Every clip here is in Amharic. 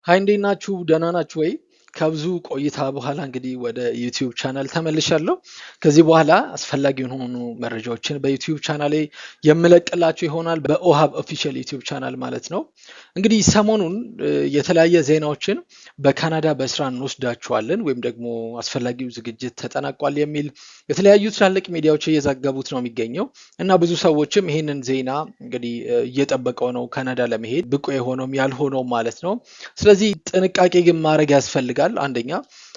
ሃይ እንዴት ናችሁ? ደህና ናችሁ ወይ? ከብዙ ቆይታ በኋላ እንግዲህ ወደ ዩቲዩብ ቻናል ተመልሻለሁ። ከዚህ በኋላ አስፈላጊ የሆኑ መረጃዎችን በዩቲዩብ ቻናሌ የምለቅላችሁ ይሆናል። በኦሃብ ኦፊሻል ዩቲዩብ ቻናል ማለት ነው። እንግዲህ ሰሞኑን የተለያየ ዜናዎችን በካናዳ በስራ እንወስዳችኋለን ወይም ደግሞ አስፈላጊው ዝግጅት ተጠናቋል የሚል የተለያዩ ትላልቅ ሚዲያዎች እየዘገቡት ነው የሚገኘው እና ብዙ ሰዎችም ይህንን ዜና እንግዲህ እየጠበቀው ነው ካናዳ ለመሄድ ብቁ የሆነውም ያልሆነውም ማለት ነው። ስለዚህ ጥንቃቄ ግን ማድረግ ያስፈልጋል አንደኛ።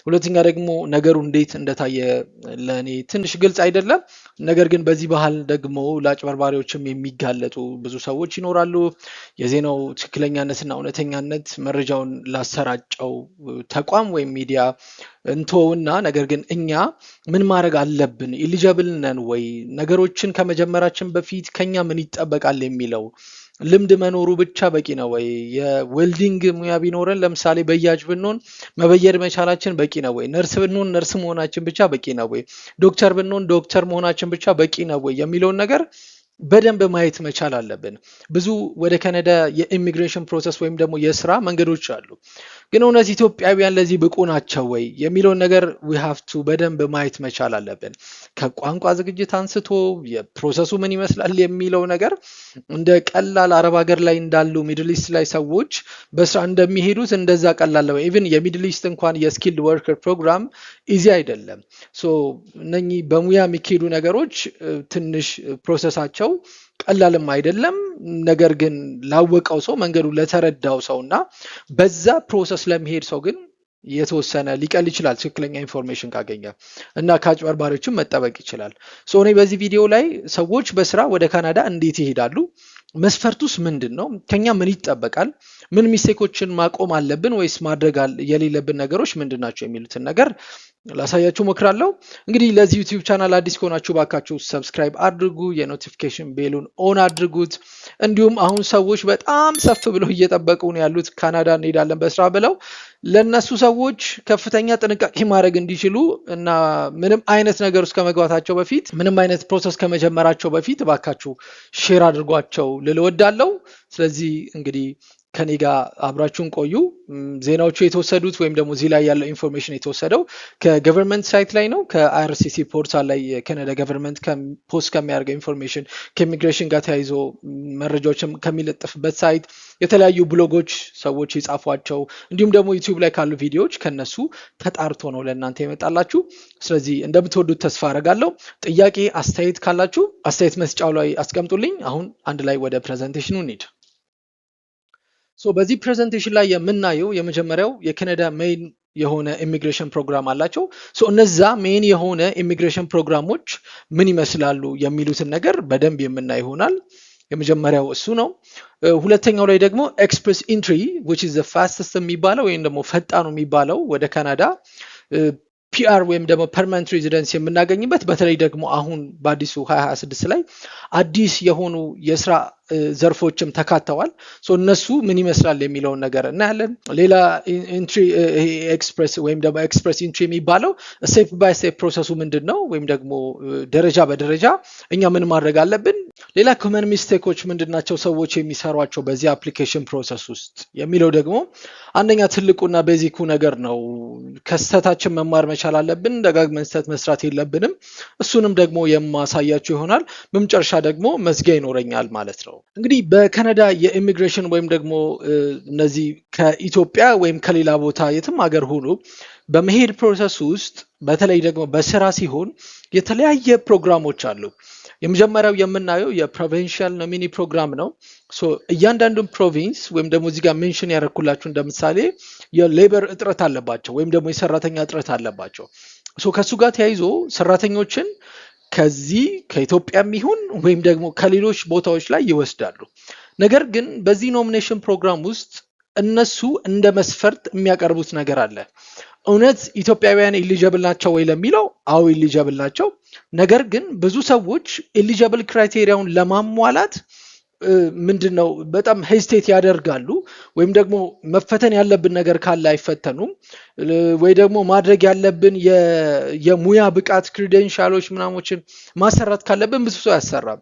ሁለተኛ ደግሞ ነገሩ እንዴት እንደታየ ለእኔ ትንሽ ግልጽ አይደለም። ነገር ግን በዚህ ባህል ደግሞ ለአጭበርባሪዎችም የሚጋለጡ ብዙ ሰዎች ይኖራሉ። የዜናው ትክክለኛነትና እውነተኛነት መረጃውን ላሰራጨው ተቋም ወይም ሚዲያ እንተውና፣ ነገር ግን እኛ ምን ማድረግ አለብን? ኢሊጀብል ነን ወይ? ነገሮችን ከመጀመራችን በፊት ከኛ ምን ይጠበቃል የሚለው ልምድ መኖሩ ብቻ በቂ ነው ወይ? የዌልዲንግ ሙያ ቢኖረን ለምሳሌ በያጅ ብንሆን መበየድ መቻላችን በቂ ነው ወይ? ነርስ ብንሆን ነርስ መሆናችን ብቻ በቂ ነው ወይ? ዶክተር ብንሆን ዶክተር መሆናችን ብቻ በቂ ነው ወይ የሚለውን ነገር በደንብ ማየት መቻል አለብን። ብዙ ወደ ካናዳ የኢሚግሬሽን ፕሮሰስ ወይም ደግሞ የስራ መንገዶች አሉ። ግን እውነት ኢትዮጵያውያን ለዚህ ብቁ ናቸው ወይ የሚለውን ነገር ዊ ሃቭ ቱ በደንብ ማየት መቻል አለብን። ከቋንቋ ዝግጅት አንስቶ የፕሮሰሱ ምን ይመስላል የሚለው ነገር እንደ ቀላል አረብ ሀገር ላይ እንዳሉ ሚድል ኢስት ላይ ሰዎች በስራ እንደሚሄዱት እንደዛ ቀላል ነው። ኢቭን የሚድል ኢስት እንኳን የስኪልድ ወርከር ፕሮግራም ኢዚ አይደለም። ሶ እነኚህ በሙያ የሚካሄዱ ነገሮች ትንሽ ፕሮሰሳቸው ቀላልም አይደለም። ነገር ግን ላወቀው ሰው መንገዱ ለተረዳው ሰው እና በዛ ፕሮሰስ ለሚሄድ ሰው ግን የተወሰነ ሊቀል ይችላል፣ ትክክለኛ ኢንፎርሜሽን ካገኘ እና ከአጭበርባሪዎችም መጠበቅ ይችላል። እኔ በዚህ ቪዲዮ ላይ ሰዎች በስራ ወደ ካናዳ እንዴት ይሄዳሉ፣ መስፈርቱስ ምንድን ነው፣ ከኛ ምን ይጠበቃል፣ ምን ሚስቴኮችን ማቆም አለብን ወይስ ማድረግ የሌለብን ነገሮች ምንድን ናቸው የሚሉትን ነገር ላሳያችሁ ሞክራለሁ። እንግዲህ ለዚህ ዩቲዩብ ቻናል አዲስ ከሆናችሁ ባካችሁ ሰብስክራይብ አድርጉ፣ የኖቲፊኬሽን ቤሉን ኦን አድርጉት። እንዲሁም አሁን ሰዎች በጣም ሰፍ ብለው እየጠበቁ ነው ያሉት ካናዳ እንሄዳለን በስራ ብለው። ለነሱ ሰዎች ከፍተኛ ጥንቃቄ ማድረግ እንዲችሉ እና ምንም አይነት ነገር ውስጥ ከመግባታቸው በፊት ምንም አይነት ፕሮሰስ ከመጀመራቸው በፊት ባካችሁ ሼር አድርጓቸው ልል እወዳለሁ። ስለዚህ እንግዲህ ከኔ ጋር አብራችሁን ቆዩ። ዜናዎቹ የተወሰዱት ወይም ደግሞ እዚህ ላይ ያለው ኢንፎርሜሽን የተወሰደው ከገቨርንመንት ሳይት ላይ ነው። ከአይአርሲሲ ፖርታል ላይ የካናዳ ገቨርንመንት ፖስት ከሚያደርገው ኢንፎርሜሽን ከኢሚግሬሽን ጋር ተያይዞ መረጃዎችም ከሚለጥፍበት ሳይት፣ የተለያዩ ብሎጎች ሰዎች የጻፏቸው እንዲሁም ደግሞ ዩቲዩብ ላይ ካሉ ቪዲዮዎች ከነሱ ተጣርቶ ነው ለእናንተ የመጣላችሁ። ስለዚህ እንደምትወዱት ተስፋ አደርጋለሁ። ጥያቄ አስተያየት ካላችሁ አስተያየት መስጫው ላይ አስቀምጡልኝ። አሁን አንድ ላይ ወደ ፕሬዘንቴሽኑ እንሂድ። በዚህ ፕሬዘንቴሽን ላይ የምናየው የመጀመሪያው የካናዳ ሜይን የሆነ ኢሚግሬሽን ፕሮግራም አላቸው። እነዛ ሜይን የሆነ ኢሚግሬሽን ፕሮግራሞች ምን ይመስላሉ የሚሉትን ነገር በደንብ የምናይ ይሆናል። የመጀመሪያው እሱ ነው። ሁለተኛው ላይ ደግሞ ኤክስፕሬስ ኢንትሪ which is the fastest የሚባለው ወይም ደግሞ ፈጣኑ የሚባለው ወደ ካናዳ ፒአር ወይም ደግሞ ፐርማነንት ሬዚደንስ የምናገኝበት፣ በተለይ ደግሞ አሁን በአዲሱ 2026 ላይ አዲስ የሆኑ የስራ ዘርፎችም ተካተዋል። እነሱ ምን ይመስላል የሚለውን ነገር እናያለን። ሌላ ኢንትሪ ኤክስፕሬስ ወይም ደግሞ ኤክስፕሬስ ኢንትሪ የሚባለው ስቴፕ ባይ ስቴፕ ፕሮሰሱ ምንድን ነው ወይም ደግሞ ደረጃ በደረጃ እኛ ምን ማድረግ አለብን። ሌላ ኮመን ሚስቴኮች ምንድን ናቸው ሰዎች የሚሰሯቸው በዚህ አፕሊኬሽን ፕሮሰስ ውስጥ የሚለው ደግሞ አንደኛ ትልቁና ቤዚኩ ነገር ነው። ከስተታችን መማር መቻል አለብን። ደጋግመን ስተት መስራት የለብንም። እሱንም ደግሞ የማሳያችሁ ይሆናል። በመጨረሻ ደግሞ መዝጊያ ይኖረኛል ማለት ነው። እንግዲህ በካናዳ የኢሚግሬሽን ወይም ደግሞ እነዚህ ከኢትዮጵያ ወይም ከሌላ ቦታ የትም ሀገር ሆኖ በመሄድ ፕሮሰስ ውስጥ በተለይ ደግሞ በስራ ሲሆን የተለያየ ፕሮግራሞች አሉ። የመጀመሪያው የምናየው የፕሮቪንሻል ኖሚኒ ፕሮግራም ነው። እያንዳንዱን ፕሮቪንስ ወይም ደግሞ እዚህ ጋር ሜንሽን ያደረኩላችሁ እንደምሳሌ የሌበር እጥረት አለባቸው ወይም ደግሞ የሰራተኛ እጥረት አለባቸው። ከሱ ጋር ተያይዞ ሰራተኞችን ከዚህ ከኢትዮጵያም ይሁን ወይም ደግሞ ከሌሎች ቦታዎች ላይ ይወስዳሉ። ነገር ግን በዚህ ኖሚኔሽን ፕሮግራም ውስጥ እነሱ እንደ መስፈርት የሚያቀርቡት ነገር አለ። እውነት ኢትዮጵያውያን ኤሊጀብል ናቸው ወይ ለሚለው አዎ ኤሊጀብል ናቸው። ነገር ግን ብዙ ሰዎች ኤሊጀብል ክራይቴሪያውን ለማሟላት ምንድነው በጣም ሄስቴት ያደርጋሉ፣ ወይም ደግሞ መፈተን ያለብን ነገር ካለ አይፈተኑም፣ ወይ ደግሞ ማድረግ ያለብን የሙያ ብቃት ክሬዴንሻሎች ምናሞችን ማሰራት ካለብን ብዙ ሰው ያሰራም።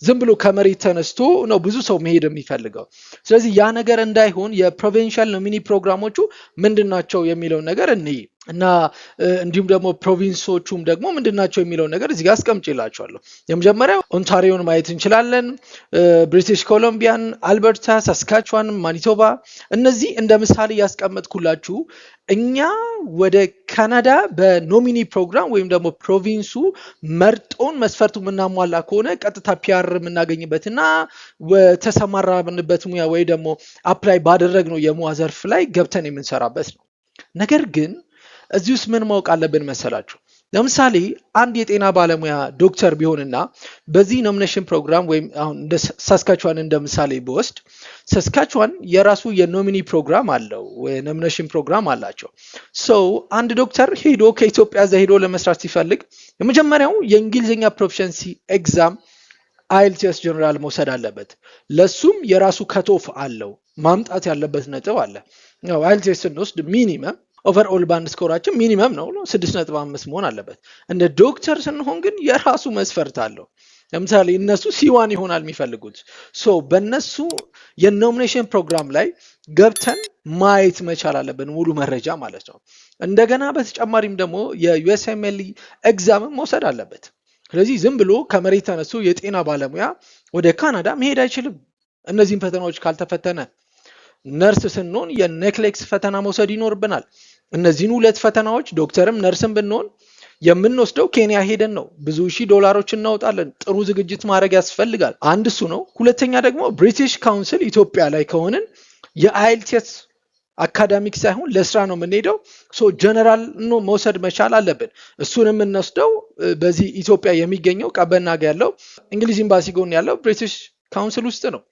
ዝም ብሎ ከመሬት ተነስቶ ነው ብዙ ሰው መሄድ የሚፈልገው። ስለዚህ ያ ነገር እንዳይሆን የፕሮቪንሻል ኖሚኒ ፕሮግራሞቹ ምንድናቸው የሚለውን ነገር እንይ እና እንዲሁም ደግሞ ፕሮቪንሶቹም ደግሞ ምንድናቸው የሚለውን ነገር እዚህ ጋር አስቀምጬላችኋለሁ። የመጀመሪያው ኦንታሪዮን ማየት እንችላለን፣ ብሪቲሽ ኮሎምቢያን፣ አልበርታ፣ ሳስካችዋን፣ ማኒቶባ። እነዚህ እንደ ምሳሌ ያስቀመጥኩላችሁ እኛ ወደ ካናዳ በኖሚኒ ፕሮግራም ወይም ደግሞ ፕሮቪንሱ መርጦን መስፈርቱ የምናሟላ ከሆነ ቀጥታ ፒአር የምናገኝበትና ተሰማራንበት ሙያ ወይ ደግሞ አፕላይ ባደረግነው የሙያ ዘርፍ ላይ ገብተን የምንሰራበት ነው። ነገር ግን እዚህ ውስጥ ምን ማወቅ አለብን መሰላችሁ? ለምሳሌ አንድ የጤና ባለሙያ ዶክተር ቢሆንና በዚህ ኖሚኔሽን ፕሮግራም ወይም አሁን እንደ ሳስካችዋን እንደ ምሳሌ ብወስድ ሳስካችዋን የራሱ የኖሚኒ ፕሮግራም አለው፣ ኖሚኔሽን ፕሮግራም አላቸው። አንድ ዶክተር ሄዶ ከኢትዮጵያ እዛ ሄዶ ለመስራት ሲፈልግ የመጀመሪያው የእንግሊዝኛ ፕሮፊሸንሲ ኤግዛም አይኤልቲኤስ ጀነራል መውሰድ አለበት። ለሱም የራሱ ከቶፍ አለው፣ ማምጣት ያለበት ነጥብ አለ። አይኤልቲኤስ ስንወስድ ሚኒመም ኦቨርኦል ባንድ ስኮራችን ሚኒመም ነው 6.5 መሆን አለበት። እንደ ዶክተር ስንሆን ግን የራሱ መስፈርት አለው። ለምሳሌ እነሱ ሲዋን ይሆናል የሚፈልጉት። በእነሱ የኖሚኔሽን ፕሮግራም ላይ ገብተን ማየት መቻል አለብን፣ ሙሉ መረጃ ማለት ነው። እንደገና በተጨማሪም ደግሞ የዩኤስኤምኤል ኤግዛም መውሰድ አለበት። ስለዚህ ዝም ብሎ ከመሬት ተነሱ የጤና ባለሙያ ወደ ካናዳ መሄድ አይችልም እነዚህን ፈተናዎች ካልተፈተነ። ነርስ ስንሆን የኔክሌክስ ፈተና መውሰድ ይኖርብናል። እነዚህን ሁለት ፈተናዎች ዶክተርም ነርስም ብንሆን የምንወስደው ኬንያ ሄደን ነው። ብዙ ሺህ ዶላሮች እናወጣለን። ጥሩ ዝግጅት ማድረግ ያስፈልጋል። አንድ እሱ ነው። ሁለተኛ ደግሞ ብሪቲሽ ካውንስል ኢትዮጵያ ላይ ከሆንን የአይኤልቲኤስ አካዳሚክ ሳይሆን ለስራ ነው የምንሄደው። ጀነራል መውሰድ መቻል አለብን። እሱን የምንወስደው በዚህ ኢትዮጵያ የሚገኘው ቀበና ያለው እንግሊዝ ኤምባሲ ጎን ያለው ብሪቲሽ ካውንስል ውስጥ ነው።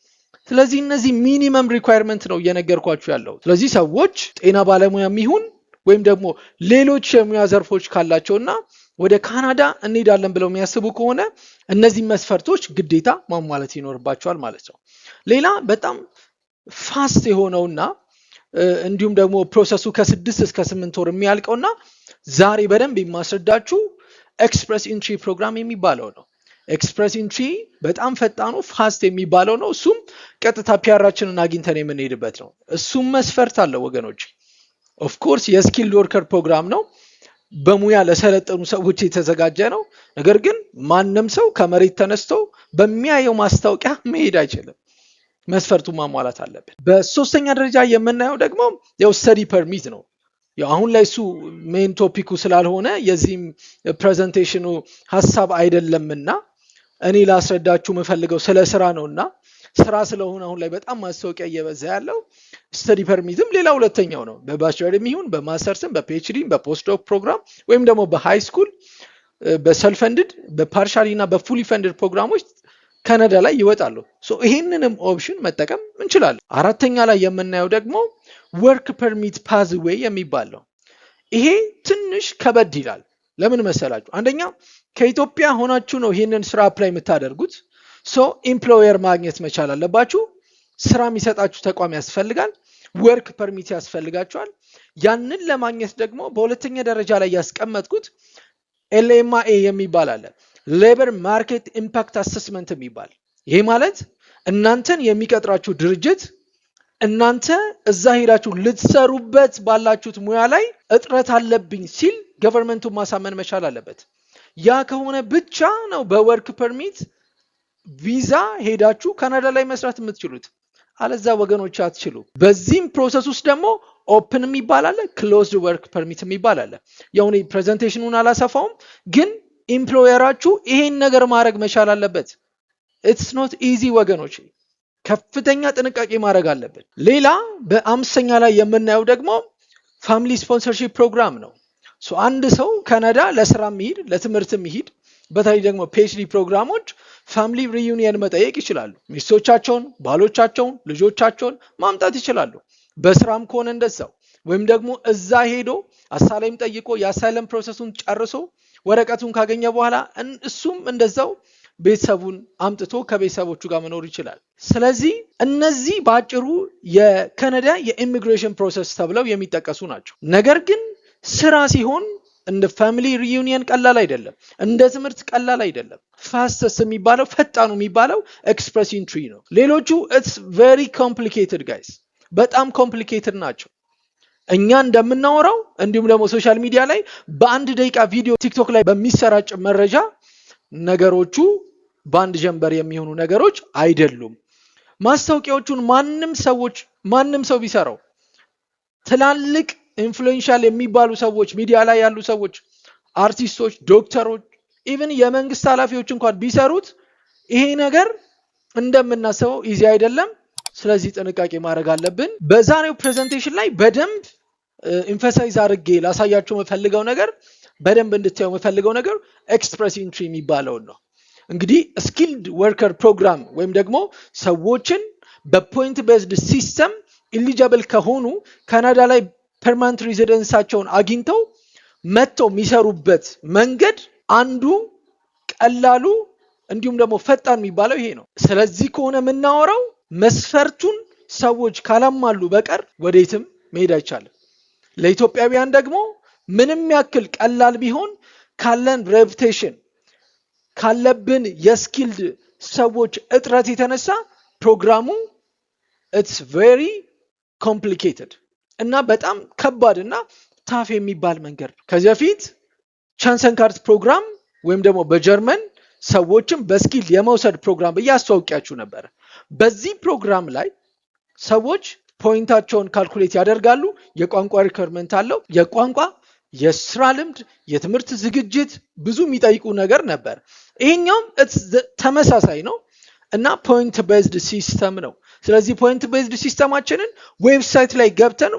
ስለዚህ እነዚህ ሚኒመም ሪኳየርመንት ነው እየነገርኳችሁ ያለው። ስለዚህ ሰዎች ጤና ባለሙያ የሚሆን ወይም ደግሞ ሌሎች የሙያ ዘርፎች ካላቸውና ወደ ካናዳ እንሄዳለን ብለው የሚያስቡ ከሆነ እነዚህ መስፈርቶች ግዴታ ማሟላት ይኖርባቸዋል ማለት ነው። ሌላ በጣም ፋስት የሆነውና እንዲሁም ደግሞ ፕሮሰሱ ከ6 እስከ 8 ወር የሚያልቀውና ዛሬ በደንብ የማስረዳችሁ ኤክስፕረስ ኢንትሪ ፕሮግራም የሚባለው ነው። ኤክስፕረስ ኢንትሪ በጣም ፈጣኑ ፋስት የሚባለው ነው። እሱም ቀጥታ ፒአራችንን አግኝተን የምንሄድበት ነው። እሱም መስፈርት አለው ወገኖች። ኦፍኮርስ የስኪልድ ወርከር ፕሮግራም ነው፣ በሙያ ለሰለጠኑ ሰዎች የተዘጋጀ ነው። ነገር ግን ማንም ሰው ከመሬት ተነስቶ በሚያየው ማስታወቂያ መሄድ አይችልም። መስፈርቱ ማሟላት አለብን። በሶስተኛ ደረጃ የምናየው ደግሞ ያው ስተዲ ፐርሚት ነው። አሁን ላይ እሱ ሜን ቶፒኩ ስላልሆነ የዚህም ፕሬዘንቴሽኑ ሀሳብ አይደለምና እኔ ላስረዳችሁ የምፈልገው ስለ ስራ ነውና ስራ ስለሆነ አሁን ላይ በጣም ማስታወቂያ እየበዛ ያለው ስተዲ ፐርሚትም ሌላ ሁለተኛው ነው። በባችለርም ይሁን በማስተርስም በፒኤችዲም በፖስትዶክ ፕሮግራም ወይም ደግሞ በሃይ ስኩል በሰልፍ ፈንድድ በፓርሻሊ እና በፉሊ ፈንድድ ፕሮግራሞች ካናዳ ላይ ይወጣሉ። ይሄንንም ኦፕሽን መጠቀም እንችላለን። አራተኛ ላይ የምናየው ደግሞ ወርክ ፐርሚት ፓዝዌይ የሚባለው ይሄ ትንሽ ከበድ ይላል። ለምን መሰላችሁ? አንደኛ ከኢትዮጵያ ሆናችሁ ነው ይሄንን ስራ አፕላይ የምታደርጉት። ኢምፕሎየር ማግኘት መቻል አለባችሁ። ስራ የሚሰጣችሁ ተቋም ያስፈልጋል። ወርክ ፐርሚት ያስፈልጋችኋል። ያንን ለማግኘት ደግሞ በሁለተኛ ደረጃ ላይ ያስቀመጥኩት ኤልኤምኤ የሚባል አለ፣ ሌበር ማርኬት ኢምፓክት አሰስመንት የሚባል። ይሄ ማለት እናንተን የሚቀጥራችሁ ድርጅት እናንተ እዛ ሄዳችሁ ልትሰሩበት ባላችሁት ሙያ ላይ እጥረት አለብኝ ሲል ገቨርንመንቱን ማሳመን መቻል አለበት። ያ ከሆነ ብቻ ነው በወርክ ፐርሚት ቪዛ ሄዳችሁ ካናዳ ላይ መስራት የምትችሉት። አለዛ ወገኖች አትችሉ። በዚህም ፕሮሰስ ውስጥ ደግሞ ኦፕን የሚባል አለ፣ ክሎዝድ ወርክ ፐርሚት የሚባል አለ። ያው እኔ ፕሬዘንቴሽኑን አላሰፋውም፣ ግን ኢምፕሎየራችሁ ይሄን ነገር ማድረግ መቻል አለበት። ኢትስ ኖት ኢዚ ወገኖች፣ ከፍተኛ ጥንቃቄ ማድረግ አለበት። ሌላ በአምስተኛ ላይ የምናየው ደግሞ ፋሚሊ ስፖንሰርሺፕ ፕሮግራም ነው። አንድ ሰው ካናዳ ለስራ የሚሄድ ለትምህርት የሚሄድ በተለይ ደግሞ ፒኤችዲ ፕሮግራሞች ፋሚሊ ሪዩኒየን መጠየቅ ይችላሉ። ሚስቶቻቸውን፣ ባሎቻቸውን፣ ልጆቻቸውን ማምጣት ይችላሉ። በስራም ከሆነ እንደዛው፣ ወይም ደግሞ እዛ ሄዶ አሳይለም ጠይቆ የአሳይለም ፕሮሰሱን ጨርሶ ወረቀቱን ካገኘ በኋላ እሱም እንደዛው ቤተሰቡን አምጥቶ ከቤተሰቦቹ ጋር መኖር ይችላል። ስለዚህ እነዚህ በአጭሩ የካናዳ የኢሚግሬሽን ፕሮሰስ ተብለው የሚጠቀሱ ናቸው። ነገር ግን ስራ ሲሆን እንደ ፋሚሊ ሪዩኒየን ቀላል አይደለም፣ እንደ ትምህርት ቀላል አይደለም። ፋስተስ የሚባለው ፈጣኑ የሚባለው ኤክስፕረስ ኢንትሪ ነው። ሌሎቹ ኢትስ ቬሪ ኮምፕሊኬትድ ጋይስ፣ በጣም ኮምፕሊኬትድ ናቸው። እኛ እንደምናወራው እንዲሁም ደግሞ ሶሻል ሚዲያ ላይ በአንድ ደቂቃ ቪዲዮ ቲክቶክ ላይ በሚሰራጭ መረጃ ነገሮቹ በአንድ ጀንበር የሚሆኑ ነገሮች አይደሉም። ማስታወቂያዎቹን ማንም ሰው ቢሰራው ትላልቅ ኢንፍሉዌንሻል የሚባሉ ሰዎች፣ ሚዲያ ላይ ያሉ ሰዎች፣ አርቲስቶች፣ ዶክተሮች፣ ኢቭን የመንግስት ኃላፊዎች እንኳን ቢሰሩት ይሄ ነገር እንደምናስበው ኢዚ አይደለም። ስለዚህ ጥንቃቄ ማድረግ አለብን። በዛሬው ፕሬዘንቴሽን ላይ በደንብ ኢንፈሳይዝ አድርጌ ላሳያችሁ የምፈልገው ነገር፣ በደንብ እንድታዩ የምፈልገው ነገር ኤክስፕረስ ኢንትሪ የሚባለውን ነው። እንግዲህ ስኪልድ ወርከር ፕሮግራም ወይም ደግሞ ሰዎችን በፖይንት ቤዝድ ሲስተም ኢሊጂብል ከሆኑ ካናዳ ላይ ፐርማነንት ሬዚደንሳቸውን አግኝተው መጥተው የሚሰሩበት መንገድ አንዱ ቀላሉ እንዲሁም ደግሞ ፈጣን የሚባለው ይሄ ነው። ስለዚህ ከሆነ የምናወራው መስፈርቱን ሰዎች ካላማሉ በቀር ወዴትም መሄድ አይቻልም። ለኢትዮጵያውያን ደግሞ ምንም ያክል ቀላል ቢሆን ካለን ሬፑቴሽን ካለብን የስኪልድ ሰዎች እጥረት የተነሳ ፕሮግራሙ ኢትስ ቬሪ ኮምፕሊኬትድ እና በጣም ከባድ እና ታፍ የሚባል መንገድ ነው። ከዚህ በፊት ቻንሰን ካርት ፕሮግራም ወይም ደግሞ በጀርመን ሰዎችን በስኪል የመውሰድ ፕሮግራም እያስተዋወቂያችሁ ነበር። በዚህ ፕሮግራም ላይ ሰዎች ፖይንታቸውን ካልኩሌት ያደርጋሉ። የቋንቋ ሪኳየርመንት አለው። የቋንቋ፣ የስራ ልምድ፣ የትምህርት ዝግጅት ብዙ የሚጠይቁ ነገር ነበር። ይሄኛውም ተመሳሳይ ነው እና ፖይንት ቤዝድ ሲስተም ነው። ስለዚህ ፖይንት ቤዝድ ሲስተማችንን ዌብሳይት ላይ ገብተን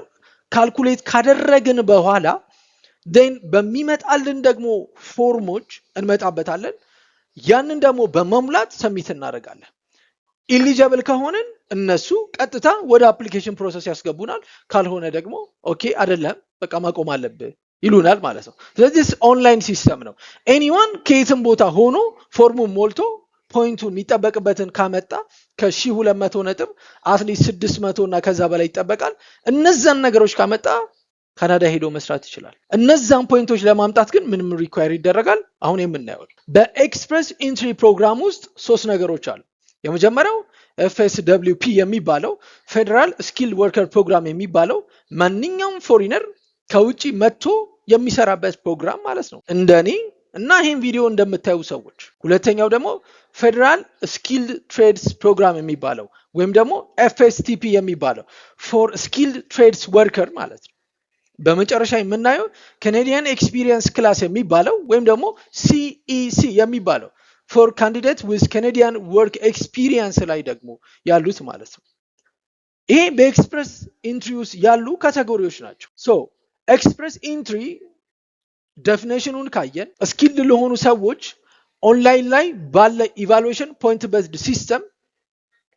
ካልኩሌት ካደረግን በኋላ ዴን በሚመጣልን ደግሞ ፎርሞች እንመጣበታለን። ያንን ደግሞ በመሙላት ሰሚት እናደርጋለን። ኢሊጂብል ከሆንን እነሱ ቀጥታ ወደ አፕሊኬሽን ፕሮሰስ ያስገቡናል። ካልሆነ ደግሞ ኦኬ አይደለም በቃ ማቆም አለብህ ይሉናል ማለት ነው። ስለዚህ ኦንላይን ሲስተም ነው። ኤኒዋን ከየትም ቦታ ሆኖ ፎርሙን ሞልቶ ፖይንቱን የሚጠበቅበትን ካመጣ ከ1200 ነጥብ አትሊስት 600 እና ከዛ በላይ ይጠበቃል። እነዛን ነገሮች ካመጣ ካናዳ ሄዶ መስራት ይችላል። እነዛን ፖይንቶች ለማምጣት ግን ምንም ሪኳየር ይደረጋል። አሁን የምናየው በኤክስፕረስ ኢንትሪ ፕሮግራም ውስጥ 3 ነገሮች አሉ። የመጀመሪያው FSWP የሚባለው ፌደራል ስኪል ወርከር ፕሮግራም የሚባለው ማንኛውም ፎሪነር ከውጪ መጥቶ የሚሰራበት ፕሮግራም ማለት ነው፣ እንደኔ እና ይሄን ቪዲዮ እንደምታዩ ሰዎች። ሁለተኛው ደግሞ ፌደራል ስኪልድ ትሬድስ ፕሮግራም የሚባለው ወይም ደግሞ FSTP የሚባለው ፎር ስኪልድ ትሬድስ ወርከር ማለት ነው። በመጨረሻ የምናየው ካናዲያን ኤክስፒሪየንስ ክላስ የሚባለው ወይም ደግሞ CEC የሚባለው ፎር ካንዲዴት ዊዝ ካናዲያን ወርክ ኤክስፒሪየንስ ላይ ደግሞ ያሉት ማለት ነው። ይሄ በኤክስፕረስ ኢንትሪ ውስጥ ያሉ ካቴጎሪዎች ናቸው። ሶ ኤክስፕረስ ኢንትሪ ዴፊኒሽኑን ካየን ስኪልድ ለሆኑ ሰዎች ኦንላይን ላይ ባለ ኢቫሉዌሽን ፖይንት ቤዝድ ሲስተም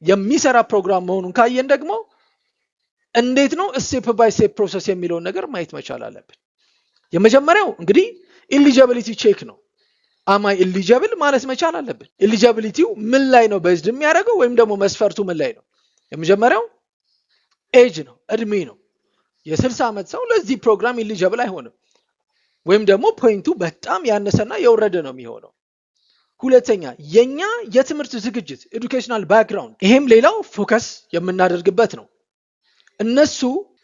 የሚሰራ ፕሮግራም መሆኑን ካየን ደግሞ እንዴት ነው ስቴፕ ባይ ስቴፕ ፕሮሰስ የሚለውን ነገር ማየት መቻል አለብን። የመጀመሪያው እንግዲህ ኢሊጂቢሊቲ ቼክ ነው። አማይ ኢሊጂብል ማለት መቻል አለብን። ኢሊጂቢሊቲው ምን ላይ ነው ቤዝድ የሚያደርገው ወይም ደግሞ መስፈርቱ ምን ላይ ነው? የመጀመሪያው ኤጅ ነው፣ እድሜ ነው። የ60 ዓመት ሰው ለዚህ ፕሮግራም ኢሊጂብል አይሆንም፣ ወይም ደግሞ ፖይንቱ በጣም ያነሰና የወረደ ነው የሚሆነው። ሁለተኛ የኛ የትምህርት ዝግጅት ኤዱኬሽናል ባክግራውንድ፣ ይሄም ሌላው ፎከስ የምናደርግበት ነው። እነሱ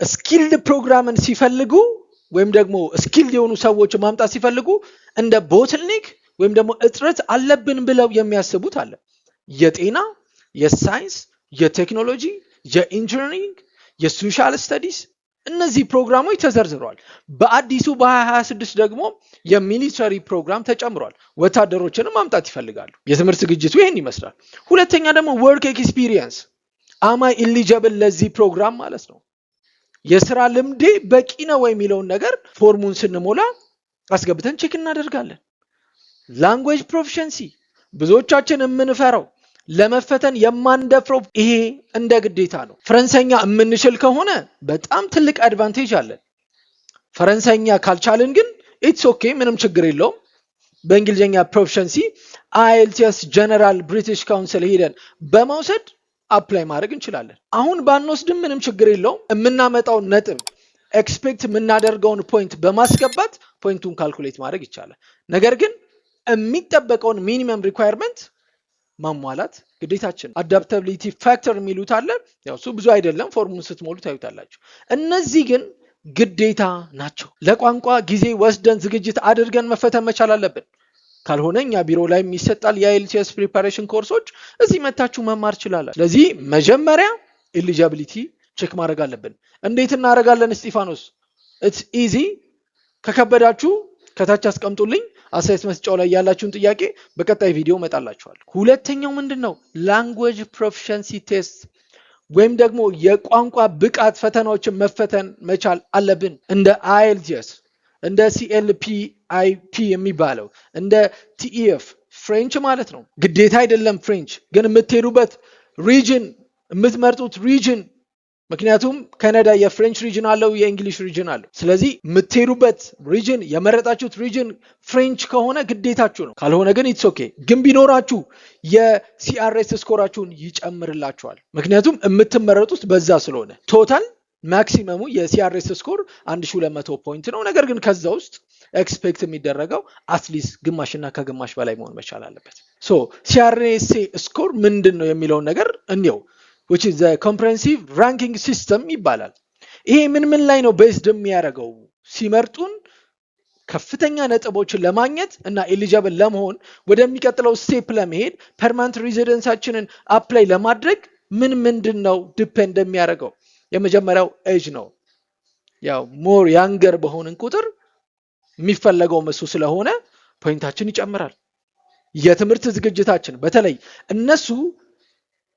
ስኪልድ ፕሮግራምን ሲፈልጉ ወይም ደግሞ ስኪልድ የሆኑ ሰዎች ማምጣት ሲፈልጉ እንደ ቦትልኔክ ወይም ደግሞ እጥረት አለብን ብለው የሚያስቡት አለ። የጤና፣ የሳይንስ፣ የቴክኖሎጂ፣ የኢንጂነሪንግ፣ የሶሻል ስተዲስ እነዚህ ፕሮግራሞች ተዘርዝረዋል። በአዲሱ በ2026 ደግሞ የሚሊተሪ ፕሮግራም ተጨምሯል። ወታደሮችንም ማምጣት ይፈልጋሉ። የትምህርት ዝግጅቱ ይሄን ይመስላል። ሁለተኛ ደግሞ ወርክ ኤክስፒሪየንስ፣ አማይ ኢሊጂብል ለዚህ ፕሮግራም ማለት ነው። የስራ ልምዴ በቂ ነው የሚለውን ነገር ፎርሙን ስንሞላ አስገብተን ቼክ እናደርጋለን። ላንጉዌጅ ፕሮፊሸንሲ፣ ብዙዎቻችን የምንፈራው ለመፈተን የማንደፍረው ይሄ እንደ ግዴታ ነው። ፈረንሳይኛ የምንችል ከሆነ በጣም ትልቅ አድቫንቴጅ አለን። ፈረንሳይኛ ካልቻልን ግን ኢትስ ኦኬ፣ ምንም ችግር የለውም። በእንግሊዝኛ ፕሮፊሸንሲ IELTS ጀነራል ብሪቲሽ ካውንስል ሄደን በመውሰድ አፕላይ ማድረግ እንችላለን። አሁን ባንወስድም ምንም ችግር የለውም። የምናመጣው ነጥብ ኤክስፔክት የምናደርገውን ፖይንት በማስገባት ፖይንቱን ካልኩሌት ማድረግ ይቻላል። ነገር ግን የሚጠበቀውን ሚኒመም ሪኳየርመንት ማሟላት ግዴታችን። አዳፕታቢሊቲ ፋክተር የሚሉት አለ። ያው እሱ ብዙ አይደለም፣ ፎርሙን ስትሞሉ ታዩታላችሁ። እነዚህ ግን ግዴታ ናቸው። ለቋንቋ ጊዜ ወስደን ዝግጅት አድርገን መፈተን መቻል አለብን። ካልሆነ እኛ ቢሮ ላይ የሚሰጣል የአይኤልቲኤስ ፕሪፓሬሽን ኮርሶች፣ እዚህ መታችሁ መማር ይችላል። ስለዚህ መጀመሪያ ኤሊጂቢሊቲ ቼክ ማድረግ አለብን። እንዴት እናደርጋለን እስጢፋኖስ? ኢትስ ኢዚ። ከከበዳችሁ ከታች አስቀምጡልኝ። አስተያየት መስጫው ላይ ያላችሁን ጥያቄ በቀጣይ ቪዲዮ መጣላችኋል። ሁለተኛው ምንድነው? ላንጉዌጅ ፕሮፊሸንሲ ቴስት ወይም ደግሞ የቋንቋ ብቃት ፈተናዎችን መፈተን መቻል አለብን። እንደ አይኤልቲኤስ፣ እንደ ሲኤልፒአይፒ የሚባለው፣ እንደ ቲኢኤፍ ፍሬንች ማለት ነው። ግዴታ አይደለም ፍሬንች፣ ግን የምትሄዱበት ሪጅን የምትመርጡት ሪጅን፣ ምክንያቱም ካናዳ የፍሬንች ሪጅን አለው፣ የእንግሊሽ ሪጅን አለው። ስለዚህ የምትሄዱበት ሪጅን የመረጣችሁት ሪጅን ፍሬንች ከሆነ ግዴታችሁ ነው። ካልሆነ ግን ኢትስ ኦኬ። ግን ቢኖራችሁ የሲአርኤስ ስኮራችሁን ይጨምርላችኋል። ምክንያቱም የምትመረጡት በዛ ስለሆነ። ቶታል ማክሲመሙ የሲአርኤስ ስኮር 1200 ፖይንት ነው። ነገር ግን ከዛ ውስጥ ኤክስፔክት የሚደረገው አትሊስት ግማሽና ከግማሽ በላይ መሆን መቻል አለበት። ሶ ሲአርኤስ ስኮር ምንድን ነው የሚለውን ነገር እንየው። which is the comprehensive ranking system ይባላል። ይሄ ምን ላይ ነው ቤዝድ የሚያደርገው? ሲመርጡን ከፍተኛ ነጥቦችን ለማግኘት እና ኤሊጂብል ለመሆን ወደሚቀጥለው ስቴፕ ለመሄድ ፐርማነንት ሬዚደንሳችንን አፕላይ ለማድረግ ምንድነው ዲፔንድ የሚያደርገው? የመጀመሪያው ኤጅ ነው። ያው ሞር ያንገር በሆንን ቁጥር የሚፈለገው እሱ ስለሆነ ፖይንታችን ይጨምራል። የትምህርት ዝግጅታችን በተለይ እነሱ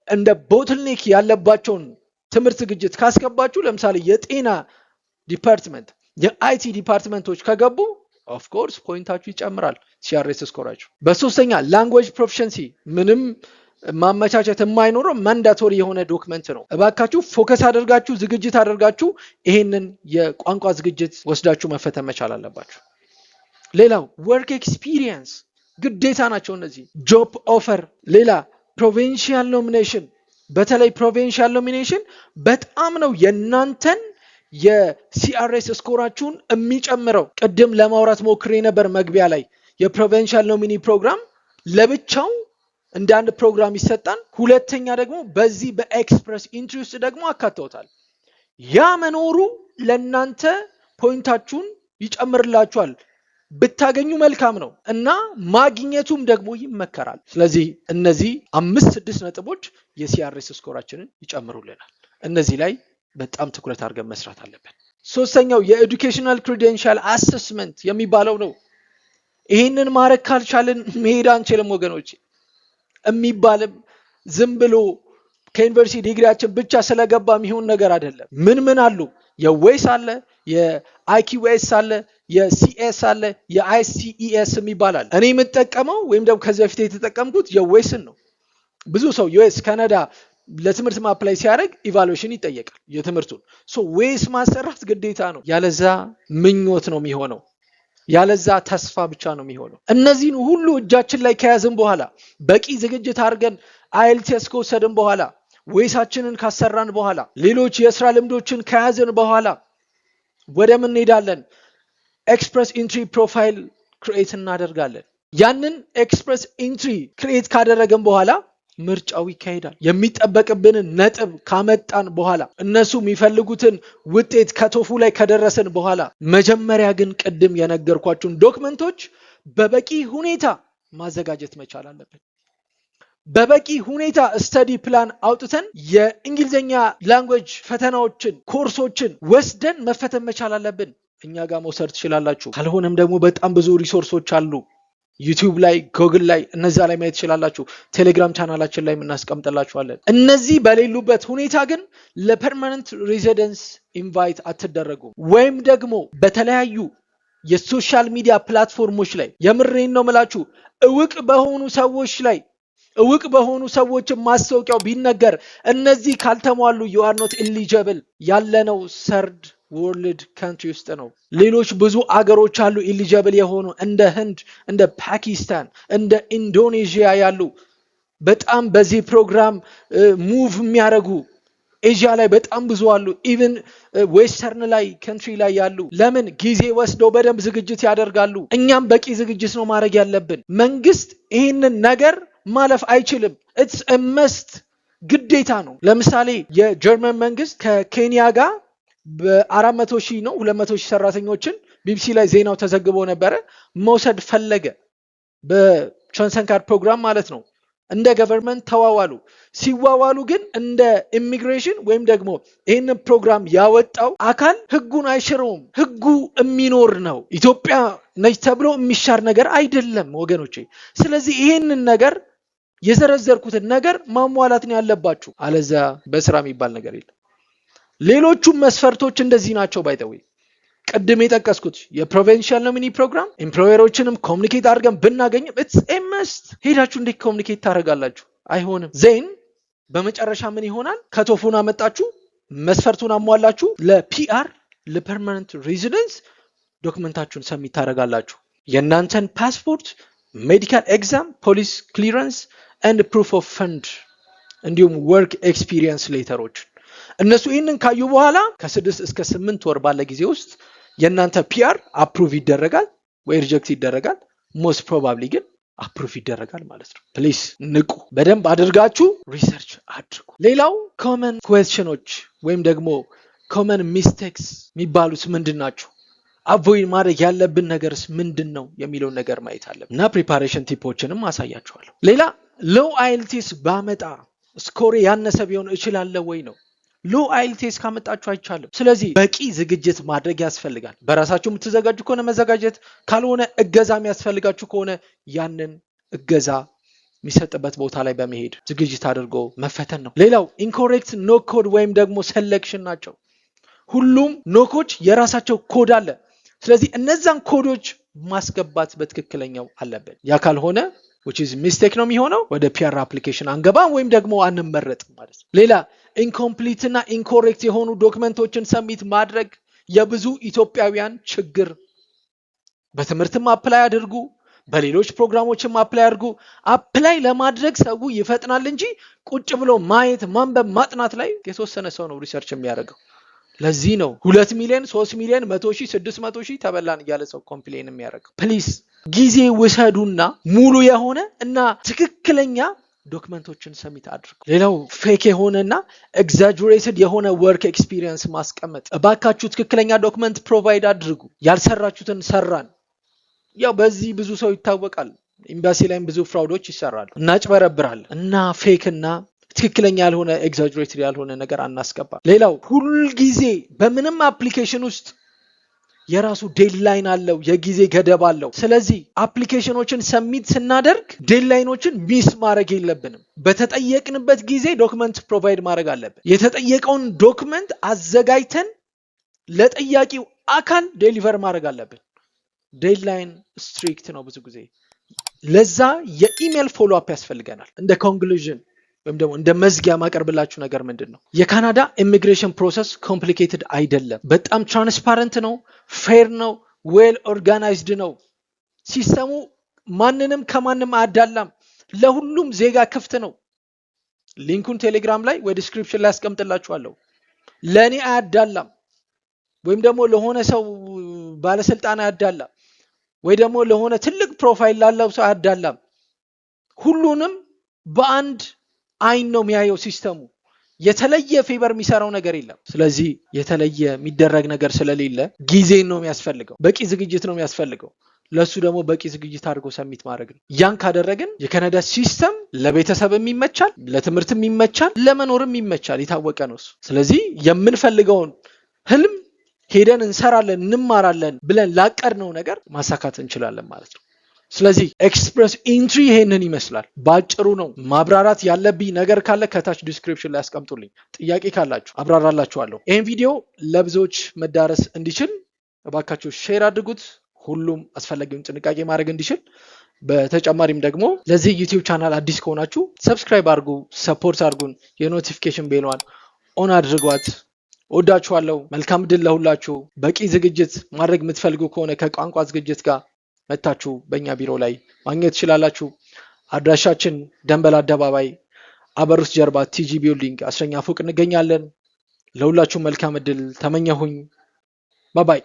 እንደ ቦትልኔክ ያለባቸውን ትምህርት ዝግጅት ካስገባችሁ፣ ለምሳሌ የጤና ዲፓርትመንት፣ የአይቲ ዲፓርትመንቶች ከገቡ ኦፍ ኮርስ ፖይንታችሁ ይጨምራል ሲአርኤስ ስኮራችሁ። በሶስተኛ ላንጉዌጅ ፕሮፊሸንሲ ምንም ማመቻቸት የማይኖረው ማንዳቶሪ የሆነ ዶክመንት ነው። እባካችሁ ፎከስ አድርጋችሁ ዝግጅት አድርጋችሁ ይሄንን የቋንቋ ዝግጅት ወስዳችሁ መፈተን መቻል አለባችሁ። ሌላው ወርክ ኤክስፒሪየንስ ግዴታ ናቸው እነዚህ። ጆብ ኦፈር፣ ሌላ ፕሮቪንሺያል ኖሚኔሽን። በተለይ ፕሮቪንሺያል ኖሚኔሽን በጣም ነው የእናንተን የሲአርኤስ ስኮራችሁን የሚጨምረው። ቅድም ለማውራት ሞክሬ ነበር መግቢያ ላይ። የፕሮቪንሺያል ኖሚኒ ፕሮግራም ለብቻው እንደ አንድ ፕሮግራም ይሰጣል። ሁለተኛ ደግሞ በዚህ በኤክስፕረስ ኢንትሪ ውስጥ ደግሞ አካተውታል። ያ መኖሩ ለእናንተ ፖይንታችሁን ይጨምርላችኋል። ብታገኙ መልካም ነው እና ማግኘቱም ደግሞ ይመከራል። ስለዚህ እነዚህ 5-6 ነጥቦች የሲአርኤስ ስኮራችንን ይጨምሩልናል። እነዚህ ላይ በጣም ትኩረት አድርገን መስራት አለብን። ሶስተኛው የኤዱኬሽናል ክሬዴንሻል አሰስመንት የሚባለው ነው። ይህንን ማድረግ ካልቻልን መሄድ አንችልም ወገኖች። የሚባልም ዝም ብሎ ከዩኒቨርሲቲ ዲግሪያችን ብቻ ስለገባ የሚሆን ነገር አይደለም። ምን አሉ? የዌስ አለ፣ የአይኪዩኤስ አለ፣ የሲኤስ አለ፣ የአይሲኢኤስ ይባላል። እኔ የምጠቀመው ወይም ደግሞ ከዚህ በፊት የተጠቀምኩት የዌስን ነው። ብዙ ሰው ዩኤስ ካናዳ ለትምህርት ማፕላይ ሲያደርግ ኢቫሉዌሽን ይጠየቃል የትምህርቱን። ዌስ ማሰራት ግዴታ ነው። ያለዛ ምኞት ነው የሚሆነው፣ ያለዛ ተስፋ ብቻ ነው የሚሆነው። እነዚህን ሁሉ እጃችን ላይ ከያዝን በኋላ በቂ ዝግጅት አድርገን አይኤልቲኤስ ከወሰድን በኋላ ዌሳችንን ካሰራን በኋላ ሌሎች የስራ ልምዶችን ከያዝን በኋላ ወደ ምን እንሄዳለን? ኤክስፕረስ ኢንትሪ ፕሮፋይል ክሬት እናደርጋለን። ያንን ኤክስፕረስ ኢንትሪ ክሬት ካደረግን በኋላ ምርጫው ይካሄዳል። የሚጠበቅብንን ነጥብ ካመጣን በኋላ እነሱ የሚፈልጉትን ውጤት ከቶፉ ላይ ከደረሰን በኋላ መጀመሪያ ግን ቅድም የነገርኳችሁን ዶክመንቶች በበቂ ሁኔታ ማዘጋጀት መቻል አለብን። በበቂ ሁኔታ ስተዲ ፕላን አውጥተን የእንግሊዝኛ ላንጉዌጅ ፈተናዎችን ኮርሶችን ወስደን መፈተን መቻል አለብን። እኛ ጋር መውሰድ ትችላላችሁ። ካልሆነም ደግሞ በጣም ብዙ ሪሶርሶች አሉ ዩቲዩብ ላይ፣ ጉግል ላይ፣ እነዛ ላይ ማየት ትችላላችሁ። ቴሌግራም ቻናላችን ላይ እናስቀምጥላችኋለን። እነዚህ በሌሉበት ሁኔታ ግን ለፐርማነንት ሬዚደንስ ኢንቫይት አትደረጉ። ወይም ደግሞ በተለያዩ የሶሻል ሚዲያ ፕላትፎርሞች ላይ የምሬን ነው ምላችሁ እውቅ በሆኑ ሰዎች ማስታወቂያው ቢነገር እነዚህ ካልተሟሉ you are not eligible ያለነው ሰርድ ወርልድ ካንትሪ ውስጥ ነው። ሌሎች ብዙ አገሮች አሉ ኢሊጂብል የሆኑ እንደ ህንድ፣ እንደ ፓኪስታን፣ እንደ ኢንዶኔዥያ ያሉ በጣም በዚህ ፕሮግራም ሙቭ የሚያደርጉ ኤዥያ ላይ በጣም ብዙ አሉ። ኢቭን ዌስተርን ላይ ካንትሪ ላይ ያሉ ለምን ጊዜ ወስደው በደንብ ዝግጅት ያደርጋሉ። እኛም በቂ ዝግጅት ነው ማድረግ ያለብን። መንግስት ይህንን ነገር ማለፍ አይችልም። ኢትስ አ መስት ግዴታ ነው። ለምሳሌ የጀርመን መንግስት ከኬንያ ጋር በ400 ሺህ ነው 200 ሺህ ሰራተኞችን ቢቢሲ ላይ ዜናው ተዘግቦ ነበረ መውሰድ ፈለገ። በጆንሰን ካርድ ፕሮግራም ማለት ነው። እንደ ገቨርንመንት ተዋዋሉ። ሲዋዋሉ ግን እንደ ኢሚግሬሽን ወይም ደግሞ ይህንን ፕሮግራም ያወጣው አካል ህጉን አይሽረውም። ህጉ የሚኖር ነው። ኢትዮጵያ ነች ተብሎ የሚሻር ነገር አይደለም ወገኖቼ። ስለዚህ ይህንን ነገር የዘረዘርኩትን ነገር ማሟላት ነው ያለባችሁ። አለዛ በስራ የሚባል ነገር የለም። ሌሎቹም መስፈርቶች እንደዚህ ናቸው። ባይተወይ ቅድም የጠቀስኩት የፕሮቪንሻል ኖሚኒ ፕሮግራም ኤምፕሎየሮችንም ኮሚኒኬት አድርገን ብናገኝ ኢትስ ኤ መስት። ሄዳችሁ እንዴት ኮሚኒኬት ታደርጋላችሁ? አይሆንም። ዜን በመጨረሻ ምን ይሆናል? ከቶፉን አመጣችሁ፣ መስፈርቱን አሟላችሁ፣ ለፒአር ለፐርማነንት ሬዚደንስ ዶክመንታችሁን ሰሚት ታደርጋላችሁ። የእናንተን ፓስፖርት፣ ሜዲካል ኤግዛም፣ ፖሊስ ክሊራንስ ኤንድ ፕሩፍ ኦፍ ፈንድ እንዲሁም ወርክ ኤክስፒሪየንስ ሌተሮች እነሱ ይህንን ካዩ በኋላ ከ6 እስከ 8 ወር ባለ ጊዜ ውስጥ የእናንተ ፒአር አፕሩቭ ይደረጋል ወይ ሪጀክት ይደረጋል። ሞስት ፕሮባብሊ ግን አፕሩቭ ይደረጋል ማለት ነው። ፕሊስ ንቁ፣ በደንብ አድርጋችሁ ሪሰርች አድርጉ። ሌላው ኮመን ኩዌስችኖች ወይም ደግሞ ኮመን ሚስቴክስ የሚባሉት ምንድን ናቸው? አቮይድ ማድረግ ያለብን ነገርስ ምንድን ነው የሚለውን ነገር ማየት አለብን እና ፕሪፓሬሽን ቲፖችንም አሳያችኋለሁ። ሌላ ሎው አይኤልቲኤስ ባመጣ ስኮሬ ያነሰ ቢሆን እችላለሁ ወይ ነው። ሎው አይኤልቲኤስ ካመጣችሁ አይቻልም። ስለዚህ በቂ ዝግጅት ማድረግ ያስፈልጋል። በራሳችሁ የምትዘጋጁ ከሆነ መዘጋጀት፣ ካልሆነ እገዛ የሚያስፈልጋችሁ ከሆነ ያንን እገዛ የሚሰጥበት ቦታ ላይ በመሄድ ዝግጅት አድርጎ መፈተን ነው። ሌላው ኢንኮሬክት ኖ ኮድ ወይም ደግሞ ሴሌክሽን ናቸው። ሁሉም ኖኮች የራሳቸው ኮድ አለ። ስለዚህ እነዛን ኮዶች ማስገባት በትክክለኛው አለብን። ያ ካልሆነ which is mistake ነው የሚሆነው፣ ወደ ፒአር አፕሊኬሽን አንገባም ወይም ደግሞ አንመረጥም ማለት ነው። ሌላ ኢንኮምፕሊት እና ኢንኮሬክት የሆኑ ዶክመንቶችን ሰሚት ማድረግ የብዙ ኢትዮጵያውያን ችግር። በትምህርትም አፕላይ አድርጉ፣ በሌሎች ፕሮግራሞችም አፕላይ አድርጉ። አፕላይ ለማድረግ ሰው ይፈጥናል እንጂ ቁጭ ብሎ ማየት፣ ማንበብ፣ ማጥናት ላይ የተወሰነ ሰው ነው ሪሰርች የሚያደርገው። ለዚህ ነው 2 ሚሊዮን 3 ሚሊዮን 100 ሺህ 600 ሺህ ተበላን እያለ ሰው ኮምፕሌን የሚያደርገው። ፕሊዝ ጊዜ ውሰዱና ሙሉ የሆነ እና ትክክለኛ ዶክመንቶችን ሰሚት አድርጉ። ሌላው ፌክ የሆነና ኤግዛጀሬትድ የሆነ ወርክ ኤክስፒሪየንስ ማስቀመጥ። እባካችሁ ትክክለኛ ዶክመንት ፕሮቫይድ አድርጉ። ያልሰራችሁትን ሰራን። ያው በዚህ ብዙ ሰው ይታወቃል። ኤምባሲ ላይም ብዙ ፍራውዶች ይሰራሉ። እናጭበረብራለን እና ፌክ እና ትክክለኛ ያልሆነ ኤግዛጀሬትድ ያልሆነ ነገር አናስገባ። ሌላው ሁልጊዜ በምንም አፕሊኬሽን ውስጥ የራሱ ዴድላይን አለው፣ የጊዜ ገደብ አለው። ስለዚህ አፕሊኬሽኖችን ሰሚት ስናደርግ ዴድላይኖችን ሚስ ማድረግ የለብንም። በተጠየቅንበት ጊዜ ዶክመንት ፕሮቫይድ ማድረግ አለብን። የተጠየቀውን ዶክመንት አዘጋጅተን ለጠያቂው አካል ዴሊቨር ማድረግ አለብን። ዴድላይን ስትሪክት ነው ብዙ ጊዜ። ለዛ የኢሜል ፎሎ አፕ ያስፈልገናል። እንደ ኮንክሉዥን ወይም ደግሞ እንደ መዝጊያ ማቀርብላችሁ ነገር ምንድን ነው? የካናዳ ኢሚግሬሽን ፕሮሰስ ኮምፕሊኬትድ አይደለም። በጣም ትራንስፓረንት ነው፣ ፌር ነው፣ ዌል ኦርጋናይዝድ ነው። ሲስተሙ ማንንም ከማንም አያዳላም፣ ለሁሉም ዜጋ ክፍት ነው። ሊንኩን ቴሌግራም ላይ ወይ ዲስክሪፕሽን ላይ አስቀምጥላችኋለሁ። ለእኔ አያዳላም፣ ወይም ደግሞ ለሆነ ሰው ባለስልጣን አያዳላም፣ ወይ ደግሞ ለሆነ ትልቅ ፕሮፋይል ላለው ሰው አያዳላም። ሁሉንም በአንድ አይን ነው የሚያየው ሲስተሙ። የተለየ ፌቨር የሚሰራው ነገር የለም። ስለዚህ የተለየ የሚደረግ ነገር ስለሌለ ጊዜን ነው የሚያስፈልገው፣ በቂ ዝግጅት ነው የሚያስፈልገው። ለሱ ደግሞ በቂ ዝግጅት አድርጎ ሰሚት ማድረግ ነው። ያን ካደረግን የካናዳ ሲስተም ለቤተሰብም ይመቻል፣ ለትምህርትም ይመቻል፣ ለመኖርም ይመቻል። የታወቀ ነው እሱ። ስለዚህ የምንፈልገውን ህልም ሄደን እንሰራለን፣ እንማራለን ብለን ላቀድነው ነገር ማሳካት እንችላለን ማለት ነው። ስለዚህ ኤክስፕረስ ኢንትሪ ይሄንን ይመስላል። ባጭሩ ነው። ማብራራት ያለብኝ ነገር ካለ ከታች ዲስክሪፕሽን ላይ አስቀምጡልኝ። ጥያቄ ካላችሁ አብራራላችኋለሁ። ይሄን ቪዲዮ ለብዙዎች መዳረስ እንዲችል እባካችሁ ሼር አድርጉት፣ ሁሉም አስፈላጊውን ጥንቃቄ ማድረግ እንዲችል። በተጨማሪም ደግሞ ለዚህ ዩቲዩብ ቻናል አዲስ ከሆናችሁ ሰብስክራይብ አድርጉ፣ ሰፖርት አድርጉን፣ የኖቲፊኬሽን ቤሏን ኦን አድርጓት። ወዳችኋለሁ። መልካም ድል ለሁላችሁ። በቂ ዝግጅት ማድረግ የምትፈልጉ ከሆነ ከቋንቋ ዝግጅት ጋር መታችሁ በእኛ ቢሮ ላይ ማግኘት ትችላላችሁ። አድራሻችን ደንበል አደባባይ አበሩስ ጀርባ ቲጂ ቢልዲንግ 10ኛ ፎቅ እንገኛለን። ለሁላችሁም መልካም እድል ተመኘሁኝ። ባባይ